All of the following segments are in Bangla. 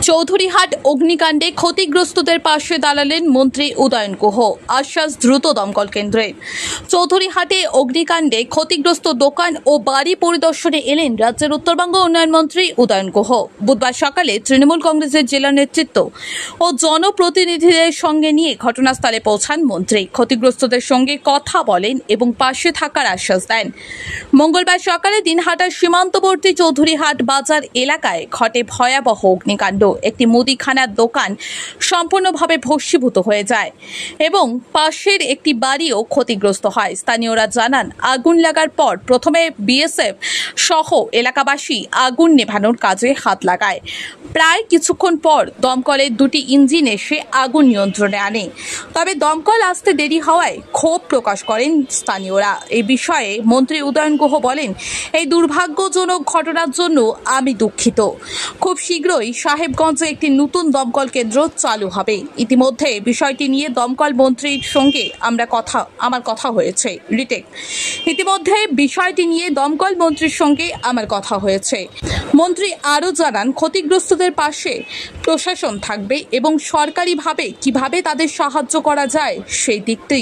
চৌধুরীহাট অগ্নিকাণ্ডে ক্ষতিগ্রস্তদের পাশে দাঁড়ালেন মন্ত্রী উদয়ন গুহ। আশ্বাস দ্রুত দমকল কেন্দ্রের। চৌধুরীহাটে অগ্নিকাণ্ডে ক্ষতিগ্রস্ত দোকান ও বাড়ি পরিদর্শনে এলেন রাজ্যের উত্তরবঙ্গ উন্নয়ন মন্ত্রী উদয়ন গুহ। বুধবার সকালে তৃণমূল কংগ্রেসের জেলা নেতৃত্ব ও জনপ্রতিনিধিদের সঙ্গে নিয়ে ঘটনাস্থলে পৌঁছান মন্ত্রী। ক্ষতিগ্রস্তদের সঙ্গে কথা বলেন এবং পাশে থাকার আশ্বাস দেন। মঙ্গলবার সকালে দিনহাটার সীমান্তবর্তী চৌধুরীহাট বাজার এলাকায় ঘটে ভয়াবহ অগ্নিকাণ্ড। একটি মুদিখানার দোকান সম্পূর্ণভাবে ভস্মীভূত হয়ে যায় এবং পাশের একটি বাড়িও ক্ষতিগ্রস্ত হয়। স্থানীয়রা জানান, আগুন লাগার পর প্রথমে বিএসএফ সহ এলাকাবাসী আগুন নেভানোর কাজে হাত লাগায়। প্রায় কিছুক্ষণ পর দমকলের দুটি ইঞ্জিন এসে আগুন নিয়ন্ত্রণে আনে। তবে দমকল আসতে দেরি হওয়ায় ক্ষোভ প্রকাশ করেন স্থানীয়রা। এই বিষয়ে মন্ত্রী উদয়ন গুহ বলেন, এই দুর্ভাগ্যজনক ঘটনার জন্য আমি দুঃখিত। খুব শীঘ্রই সাহেবগঞ্জে একটি নতুন দমকল কেন্দ্র চালু হবে। ইতিমধ্যে বিষয়টি নিয়ে দমকল মন্ত্রীর সঙ্গে আমার কথা হয়েছে। ইতিমধ্যে বিষয়টি নিয়ে দমকল মন্ত্রীর সঙ্গে আমার কথা হয়েছে। মন্ত্রী আরও জানান, ক্ষতিগ্রস্তদের পাশে প্রশাসন থাকবে এবং সরকারিভাবে কিভাবে তাদের সাহায্য করা যায় সেই দিকটি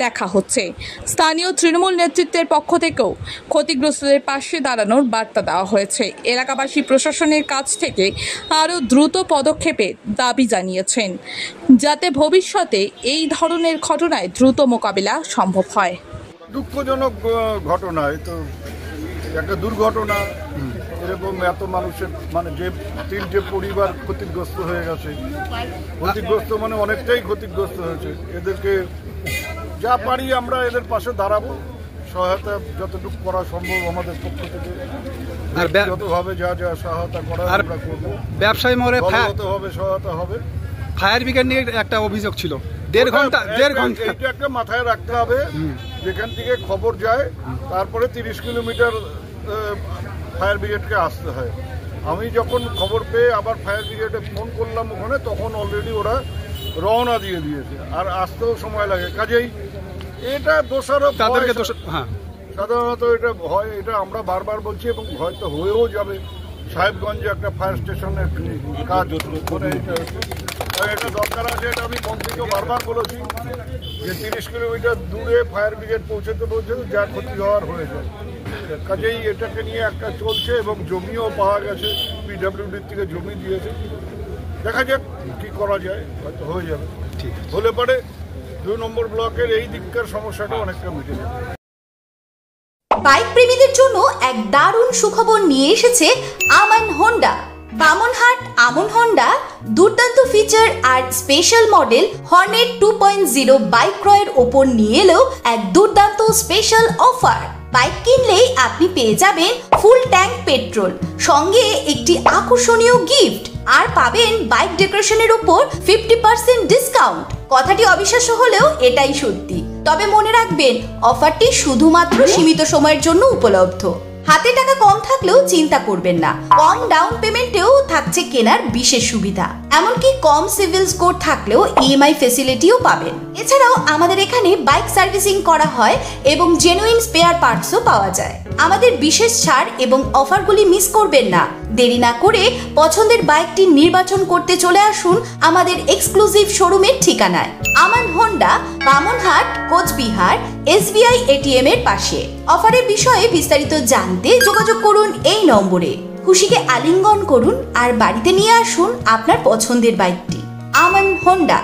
দেখা হচ্ছে। স্থানীয় তৃণমূল নেতৃত্বের পক্ষ থেকেও ক্ষতিগ্রস্তদের পাশে দাঁড়ানোর বার্তা দেওয়া হয়েছে। এলাকাবাসী প্রশাসনের কাছ থেকে আরও দ্রুত পদক্ষেপের দাবি জানিয়েছেন, যাতে ভবিষ্যতে এই ধরনের ঘটনায় দ্রুত মোকাবিলা সম্ভব হয়। দুঃখজনক ঘটনায় তো একটা দুর্ঘটনা, এরকম এত মানুষের যে তিনটে পরিবার ক্ষতিগ্রস্ত হয়ে গেছে। ক্ষতিগ্রস্ত মানে অনেকটাই ক্ষতিগ্রস্ত হয়েছে। এদেরকে যা পারি আমরা এদের পাশে দাঁড়াবো, সহায়তা যতটুকু করা সম্ভব আমাদের পক্ষ থেকে, যতভাবে যা যা সহায়তা করা আমরা করবো। ব্যবসায়ী মহলে হবে সহায়তা হবে। ফায়ার ব্রিগেড নিয়ে একটা অভিযোগ ছিল, দেড় ঘন্টা এটা একটা মাথায় রাখতে হবে। যেখান থেকে খবর যায় তারপরে 30 কিলোমিটার ফায়ার ব্রিগেডকে আসতে হয়। আমি যখন খবর পেয়ে আবার ফায়ার ব্রিগেডে ফোন করলাম ওখানে, তখন অলরেডি ওরা রওনা দিয়ে দিয়েছে, আর আসতেও সময় লাগে। কাজেই এটা দোষারোপ তাদেরকে, সাধারণত এটা ভয়, এটা আমরা বারবার বলছি এবং হয়তো হয়েও যাবে। সাহেবগঞ্জে একটা ফায়ার স্টেশনের কাজ করে এটা দরকার আছে। এটা আমি মন্ত্রীকে বারবার বলেছি যে 30 কিলোমিটার দূরে ফায়ার ব্রিগেড পৌঁছতে যা ক্ষতি হওয়ার হয়ে যায়। কাজেই এটাকে নিয়ে একটা চলছে এবং জমিও পাওয়া গেছে, পিডব্লিউডির থেকে জমি দিয়েছে। দেখা যাক কি করা যায়, হয়তো হয়ে যাবে। ঠিক হলে পরে 2 নম্বর ব্লকের এই দিককার সমস্যাটা অনেকটা মিটে যাবে। বাইক প্রেমীদের জন্য এক দারুণ সুখবর নিয়ে এসেছে আমান হোন্ডা। বামনহাট আমন হোন্ডা দুর্দান্ত ফিচার আর স্পেশাল মডেল হর্নেট 2.0 বাইক ক্রয়ের ওপর নিয়ে এলো এক দুর্দান্ত স্পেশাল অফার। বাইক কিনলেই আপনি পেয়ে যাবেন ফুল ট্যাঙ্ক পেট্রোল, সঙ্গে একটি আকর্ষণীয় গিফট, আর পাবেন বাইক ডেকোরেশনের উপর 50% ডিসকাউন্ট। কথাটি অবিশ্বাস্য হলেও এটাই সত্যি। তবে মনে রাখবেন, অফারটি শুধুমাত্র সীমিত সময়ের জন্য উপলব্ধ। হাতে টাকা কম থাকলেও চিন্তা করবেন না, কম ডাউন পেমেন্টেও থাকছে কেনার বিশেষ সুবিধা। এমনকি কম সিভিল স্কোর থাকলেও ইএমআই ফেসিলিটিও পাবেন। এছাড়াও আমাদের এখানে বাইক সার্ভিসিং করা হয় এবং জেনুইন স্পেয়ার পার্টসও পাওয়া যায়। আমাদের বিশেষ ছাড় এবং অফারগুলি মিস করবেন না। দেরি না করে পছন্দের বাইকটি নির্বাচন করতে চলে আসুন আমাদের এক্সক্লুসিভ শোরুমের ঠিকানায়, Aman Honda, Bamanhat, Cooch Behar, SBI ATM এর পাশে। অফারের বিষয়ে বিস্তারিত জানতে যোগাযোগ করুন এই নম্বরে। খুশিকে আলিঙ্গন করুন আর বাড়িতে নিয়ে আসুন আপনার পছন্দের বাইকটি। আমান হোন্ডা।